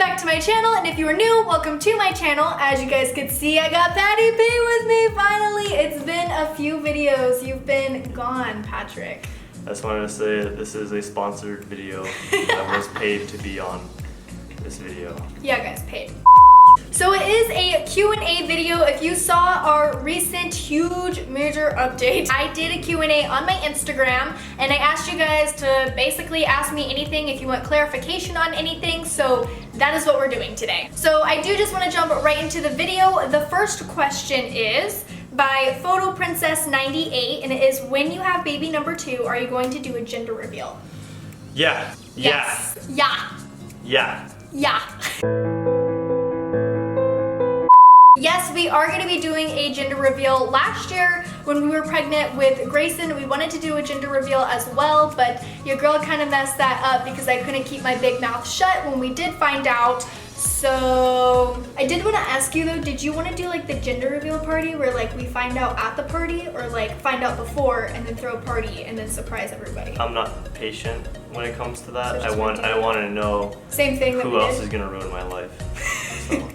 back to my channel, and if you are new, welcome to my channel. As you guys can see, I got Patty P with me finally. It's been a few videos. You've been gone, Patrick. I just wanted to say that this is a sponsored video. I was paid to be on this video. Yeah, guys, paid. So it is a Q&A video. If you saw our recent huge major update, I did a Q&A on my Instagram and I asked you guys to basically ask me anything if you want clarification on anything, so that is what we're doing today. So I do just want to jump right into the video. The first question is by Photo Princess 98, and it is, when you have baby number 2, are you going to do a gender reveal? Yeah. Yes. Yeah. Yeah. Yeah. Yes, we are going to be doing a gender reveal. Last year, when we were pregnant with Grayson, we wanted to do a gender reveal as well, but your girl kind of messed that up because I couldn't keep my big mouth shut when we did find out. So I did want to ask you though, did you want to do like the gender reveal party where like we find out at the party, or like find out before and then throw a party and then surprise everybody? I'm not patient when it comes to that. I want to know same thing that who else is gonna ruin my life.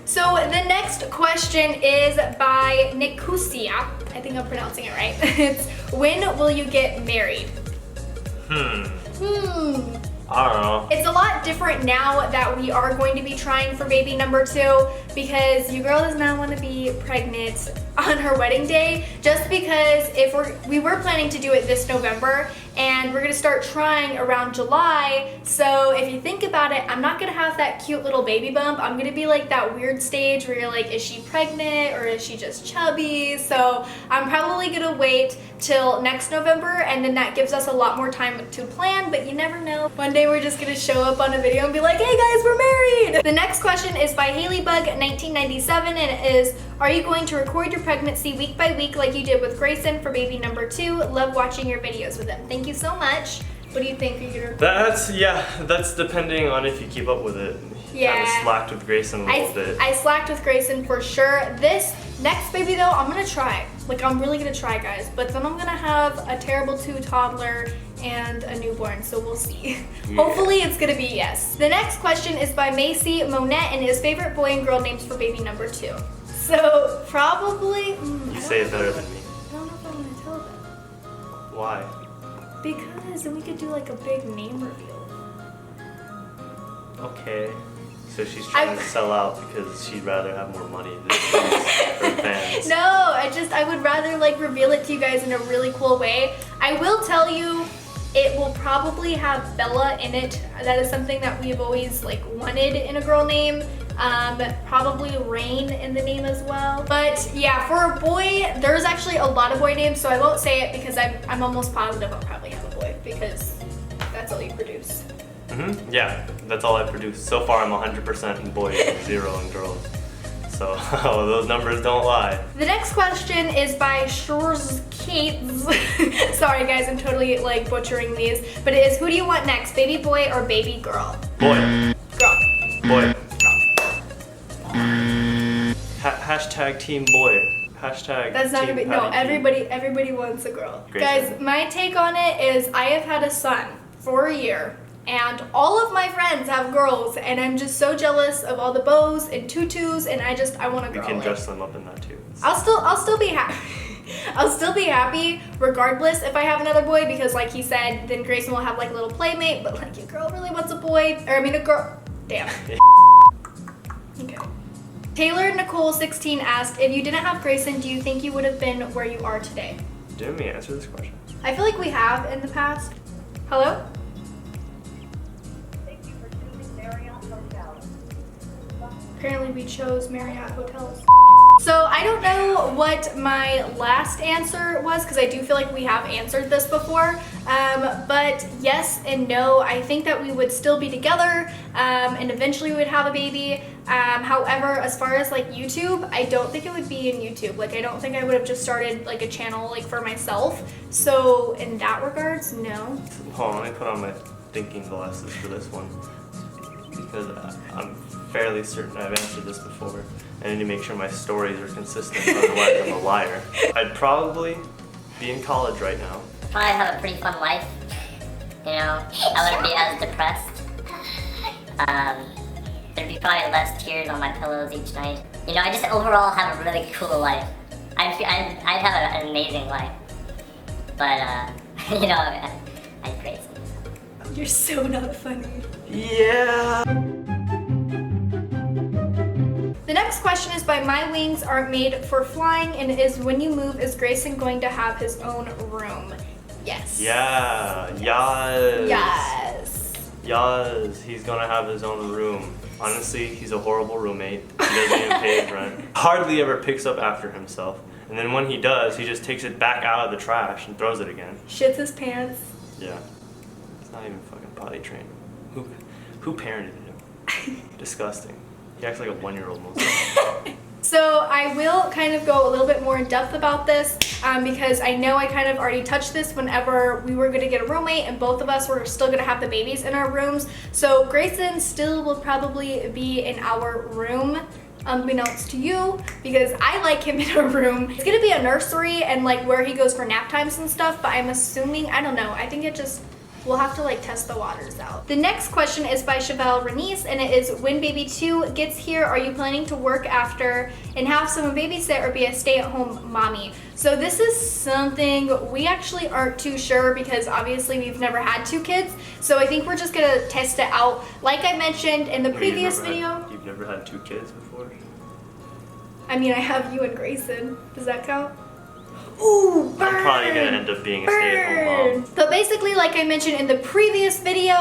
So the next question is by Nikusia. I think I'm pronouncing it right. It's, when will you get married? I don't know. It's a lot different now that we are going to be trying for baby number 2, because your girl does not want to be pregnant on her wedding day, just because we were planning to do it this November and we're gonna start trying around July. So if you think about it, I'm not gonna have that cute little baby bump. I'm gonna be like that weird stage where you're like, is she pregnant or is she just chubby? So I'm probably gonna wait till next November, and then that gives us a lot more time to plan, but you never know. One day we're just gonna show up on a video and be like, hey guys, we're married! The next question is by HaleyBug1997, and it is, are you going to record your pregnancy week by week like you did with Grayson for baby number 2? Love watching your videos with him. Thank you so much. What do you think? Are you gonna... That's depending on if you keep up with it. Yeah. Kind of slacked with Grayson a little bit. I slacked with Grayson for sure. This next baby though, I'm gonna try. Like, I'm really gonna try, guys. But then I'm gonna have a terrible 2 toddler and a newborn, so we'll see. Yeah. Hopefully it's gonna be yes. The next question is by Macy Monette, and his favorite boy and girl names for baby number 2. So probably... you say it better than me. I don't know if I'm gonna tell them. Why? Because then we could do like a big name reveal. Okay. So she's trying to sell out because she'd rather have more money than her fans. No, I would rather like reveal it to you guys in a really cool way. I will tell you, it will probably have Bella in it. That is something that we've always like wanted in a girl name. Probably Rain in the name as well. But yeah, for a boy, there's actually a lot of boy names, so I won't say it because I'm almost positive I'll probably have a boy, because that's all you produce. Yeah, that's all I produce. So far I'm 100% in boys and 0 in girls. So those numbers don't lie. The next question is by Shores Kates. Sorry guys, I'm totally like butchering these. But it is, who do you want next, baby boy or baby girl? Boy. Girl. Boy. Hashtag team boy. Hashtag that's not gonna be, no, everybody wants a girl. Grayson. Guys, my take on it is, I have had a son for a year, and all of my friends have girls, and I'm just so jealous of all the bows and tutus, and I want a girl. You can dress them up in that too. I'll still be happy. I'll still be happy regardless if I have another boy, because like he said, then Grayson will have like a little playmate, but like your girl really wants a boy, or I mean a girl. Damn. Okay. Taylor Nicole 16 asked, if you didn't have Grayson, do you think you would have been where you are today? Didn't we answer this question? I feel like we have in the past. Hello? Thank you for choosing Marriott Hotels. Apparently we chose Marriott Hotels. So I don't know what my last answer was, because I do feel like we have answered this before, but yes and no. I think that we would still be together, and eventually we would have a baby. However, as far as like YouTube, I don't think it would be in YouTube. Like, I don't think I would have just started like a channel like for myself. So in that regards, no. Hold on, let me put on my thinking glasses for this one, because I'm fairly certain I've answered this before. I need to make sure my stories are consistent, otherwise I'm a liar. I'd probably be in college right now. Probably have a pretty fun life. You know, I wouldn't be as depressed. There'd be probably less tears on my pillows each night. You know, I just overall have a really cool life. I'd have an amazing life. But, you know, I'd Grayson. You're so not funny. Yeah. The next question is by My Wings Aren't Made for Flying, and it is, when you move, is Grayson going to have his own room? Yes. Yeah. Yes. Yes. Yes. He's gonna have his own room. Honestly, he's a horrible roommate. He doesn't even pay his rent. Hardly ever picks up after himself. And then when he does, he just takes it back out of the trash and throws it again. Shits his pants. Yeah. It's not even fucking potty trained. Who parented him? Disgusting. He acts like a 1-year-old most of the time. So I will kind of go a little bit more in depth about this because I know I kind of already touched this whenever we were going to get a roommate and both of us were still going to have the babies in our rooms. So Grayson still will probably be in our room, unbeknownst to you, because I like him in a room. It's going to be a nursery and like where he goes for nap times and stuff, but I'm assuming, I don't know, I think it just... we'll have to like test the waters out. The next question is by Chevelle Renice, and it is, when baby 2 gets here, are you planning to work after and have someone babysit or be a stay-at-home mommy? So this is something we actually aren't too sure because obviously we've never had 2 kids. So I think we're just gonna test it out. Like I mentioned in the previous video. You've never had 2 kids before? I mean, I have you and Grayson. Does that count? Ooh, burn. I'm probably gonna end up being a stay-at-home mom. So basically, like I mentioned in the previous video,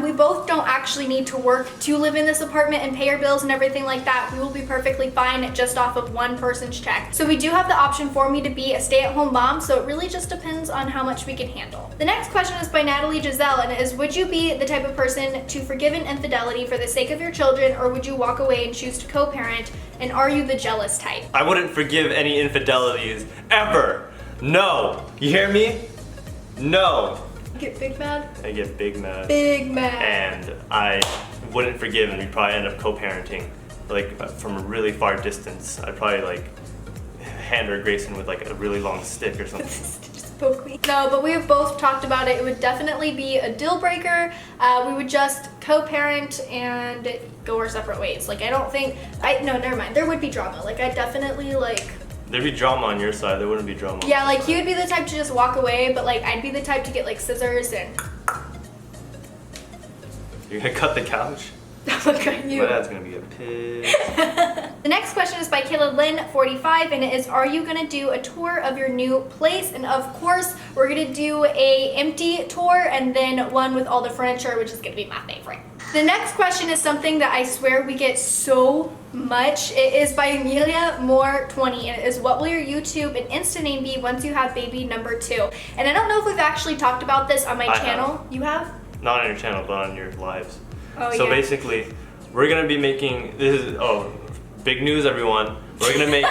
we both don't actually need to work to live in this apartment and pay our bills and everything like that. We will be perfectly fine just off of one person's check. So we do have the option for me to be a stay-at-home mom, so it really just depends on how much we can handle. The next question is by Natalie Giselle, and it is, would you be the type of person to forgive an infidelity for the sake of your children, or would you walk away and choose to co-parent? And are you the jealous type? I wouldn't forgive any infidelities ever. No. You hear me? No. You get big mad? I get big mad. Big mad. And I wouldn't forgive, and we'd probably end up co-parenting, like from a really far distance. I'd probably like hand her Grayson with like a really long stick or something. Just poke me. No, but we have both talked about it. It would definitely be a deal breaker. We would just co-parent and go our separate ways. Like I don't think, no, never mind. There would be drama. Like I definitely like. There'd be drama on your side, there wouldn't be drama on Yeah, my like side. he would be the type to just walk away, but like I'd be the type to get like scissors and. You're gonna cut the couch? Look at you. My dad's gonna be a pig. The next question is by Kayla Lynn 45, and it is, are you gonna do a tour of your new place? And of course, we're gonna do a empty tour and then one with all the furniture, which is gonna be my favorite. The next question is something that I swear we get so much. It is by Amelia Moore 20, and it is, what will your YouTube and Insta name be once you have baby number 2? And I don't know if we've actually talked about this on my channel. You have? Not on your channel, but on your lives. Oh, so yeah. basically, we're gonna be making, this is, big news everyone. We're gonna make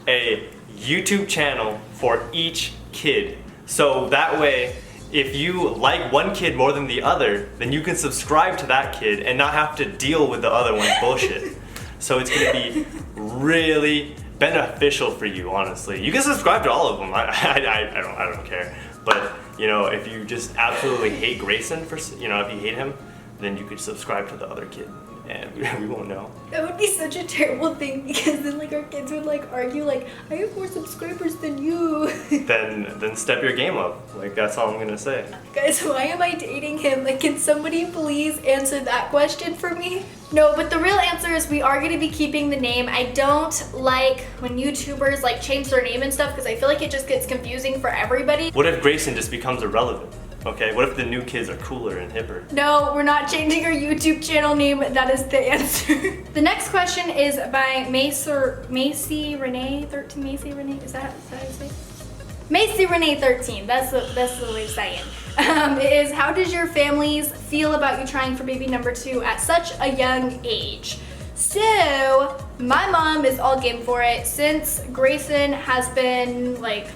a YouTube channel for each kid. So that way, if you like one kid more than the other, then you can subscribe to that kid and not have to deal with the other one's bullshit. So it's gonna be really beneficial for you, honestly. You can subscribe to all of them. I don't care. But you know, if you just absolutely hate Grayson for, you know, if you hate him, then you could subscribe to the other kid, and we won't know. That would be such a terrible thing because then like our kids would like argue like, I have more subscribers than you. Then step your game up. Like that's all I'm gonna say. Guys, why am I dating him? Like, can somebody please answer that question for me? No, but the real answer is we are gonna be keeping the name. I don't like when YouTubers like change their name and stuff because I feel like it just gets confusing for everybody. What if Grayson just becomes irrelevant? Okay, what if the new kids are cooler and hipper? No, we're not changing our YouTube channel name. That is the answer. The next question is by Macy Renee 13. Macy Renee, is that how you say it? Macy Renee 13. That's the way to say it. It is, how does your families feel about you trying for baby number 2 at such a young age? So my mom is all game for it. Since Grayson has been like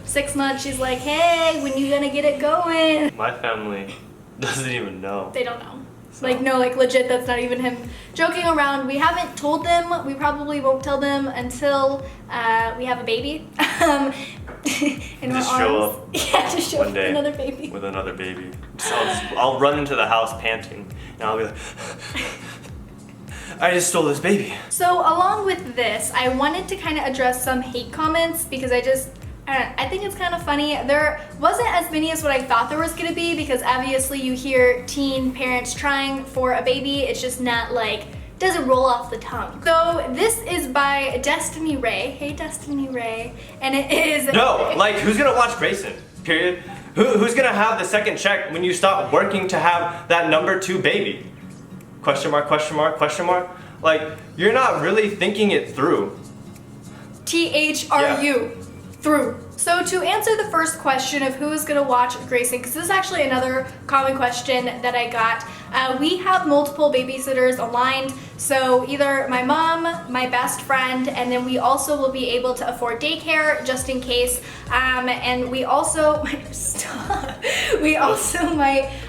6 months, she's like, hey, when you gonna get it going? My family doesn't even know. They don't know. So. Like, no, like legit, that's not even him joking around. We haven't told them. We probably won't tell them until we have a baby. In Just our show arms. up Yeah, just show one up day with another baby. With another baby. So I'll run into the house panting, and I'll be like, I just stole this baby. So along with this, I wanted to kind of address some hate comments because I think it's kind of funny. There wasn't as many as what I thought there was gonna be because obviously you hear teen parents trying for a baby. It's just not like, doesn't roll off the tongue. So this is by Destiny Ray. Hey Destiny Ray. And it is... No, like who's gonna watch Grayson, period? Who's gonna have the second check when you stop working to have that number 2 baby? Question mark, question mark, question mark? Like, you're not really thinking it through. THRU. Through. So to answer the first question of who is going to watch Grayson, because this is actually another common question that I got, we have multiple babysitters aligned. So either my mom, my best friend, and then we also will be able to afford daycare just in case. And we also might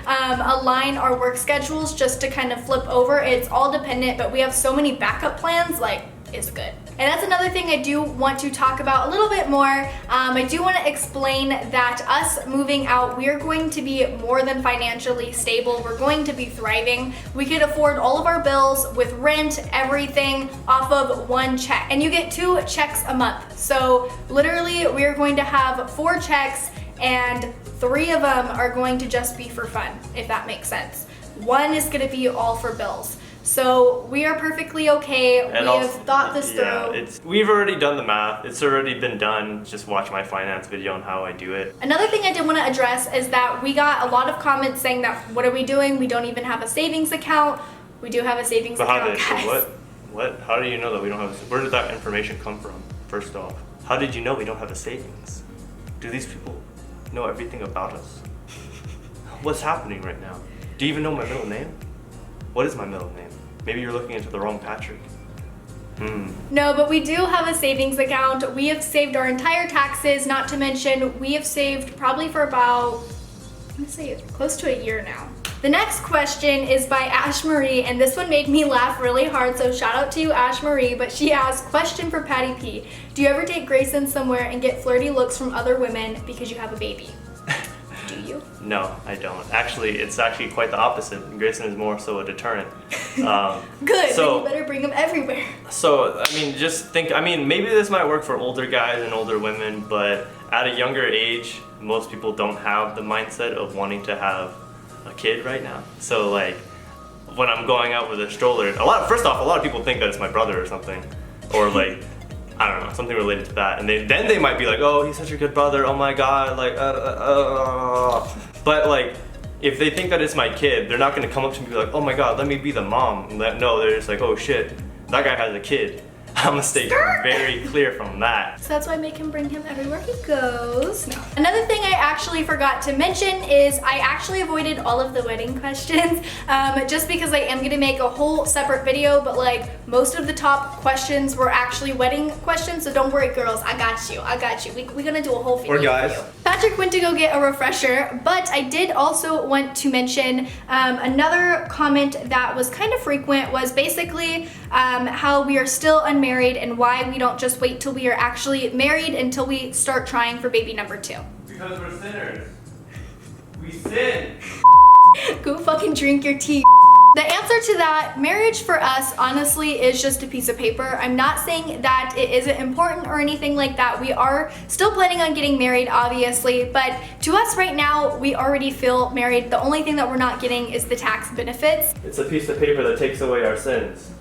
align our work schedules just to kind of flip over. It's all dependent, but we have so many backup plans, like, it's good. And that's another thing I do want to talk about a little bit more. I do want to explain that us moving out, we are going to be more than financially stable. We're going to be thriving. We could afford all of our bills with rent, everything off of 1 check. And you get 2 checks a month. So literally we are going to have 4 checks and 3 of them are going to just be for fun, if that makes sense. 1 is going to be all for bills. So we are perfectly okay. And we have thought this through. We've already done the math. It's already been done. Just watch my finance video on how I do it. Another thing I did want to address is that we got a lot of comments saying that, what are we doing? We don't even have a savings account. We do have a savings account, guys. What? How do you know that we don't have where did that information come from, first off? How did you know we don't have a savings? Do these people know everything about us? What's happening right now? Do you even know my middle name? What is my middle name? Maybe you're looking into the wrong Patrick. No, but we do have a savings account. We have saved our entire taxes, not to mention we have saved probably for about, I'm gonna say close to a year now. The next question is by Ash Marie, and this one made me laugh really hard, so shout out to you, Ash Marie, but she asked, question for Patty P. Do you ever take Grayson somewhere and get flirty looks from other women because you have a baby? Do you? No, I don't. Actually, it's actually quite the opposite. Grayson is more so a deterrent. Good, so, then you better bring him everywhere. So, I mean, just think, I mean, maybe this might work for older guys and older women, but at a younger age, most people don't have the mindset of wanting to have a kid right now. So, like, when I'm going out with a stroller, first off, a lot of people think that it's my brother or something, or like, I don't know, something related to that. And then they might be like, oh, he's such a good brother, oh my god, like, But like, if they think that it's my kid, they're not gonna come up to me and be like, oh my god, let me be the mom. No, they're just like, oh shit, that guy has a kid. I'm gonna stay very clear from that. So that's why I make him bring him everywhere he goes. No. Another thing I actually forgot to mention is I actually avoided all of the wedding questions just because I am gonna make a whole separate video, but like most of the top questions were actually wedding questions, so don't worry girls, I got you. We're gonna do a whole video or guys. for you. Patrick went to go get a refresher, but I did also want to mention another comment that was kind of frequent was basically how we are still unmarried and why we don't just wait till we are actually married until we start trying for baby number 2. Because we're sinners. We sin. Go fucking drink your tea. The answer to that, marriage for us honestly is just a piece of paper. I'm not saying that it isn't important or anything like that. We are still planning on getting married, obviously, but to us right now, we already feel married. The only thing that we're not getting is the tax benefits. It's a piece of paper that takes away our sins.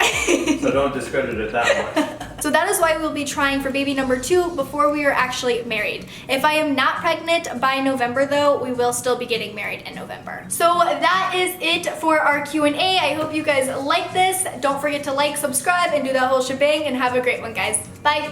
So don't discredit it that much. So that is why we'll be trying for baby number 2 before we are actually married. If I am not pregnant by November though, we will still be getting married in November. So that is it for our Q&A. I hope you guys like this. Don't forget to like, subscribe, and do that whole shebang, and have a great one, guys. Bye.